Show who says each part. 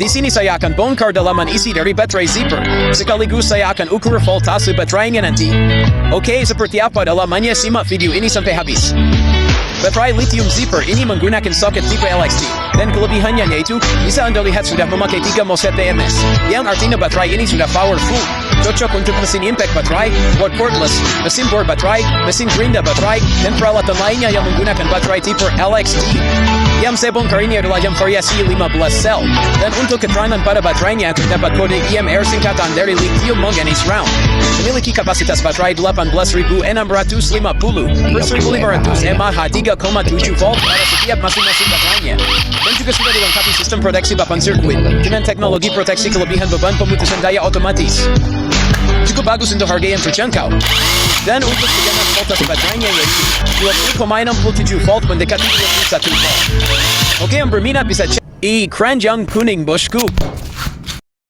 Speaker 1: Di sini saya akan bongkar dalaman isi dari baterai Jemper. Sekaligus saya akan ukur voltase baterainya nanti. Oke, seperti apa dalamannya? Simak video ini sampai habis. Baterai lithium Jemper ini menggunakan soket tipe LXT. Dan kelebihannya yaitu, bisa Anda lihat sudah memakai 3 MOS BMS. Yang artinya baterai ini sudah powerful. Cocok untuk mesin impact baterai, board cordless, mesin bor baterai, mesin gerinda baterai, dan peralatan lainnya yang menggunakan baterai tipe LXT. Yang saya bongkar ini adalah yang variasi 15 sel. Dan untuk keterangan pada baterainya terdapat kode IMR singkatan dari lithium manganese round. Memiliki kapasitas baterai 18.650 per 1.500 mAh 3,7 volt pada setiap masing-masing baterainya. Dan juga sudah dilengkapi sistem proteksi papan sirkuit dengan teknologi proteksi kelebihan beban pemutusan daya otomatis. Cukup bagus untuk harga yang terjangkau. Dan untuk tegangan voltase baterainya yaitu 20,67 volt mendekati 21 volt. Oke, yang berminat bisa cek keranjang kuning Bosku.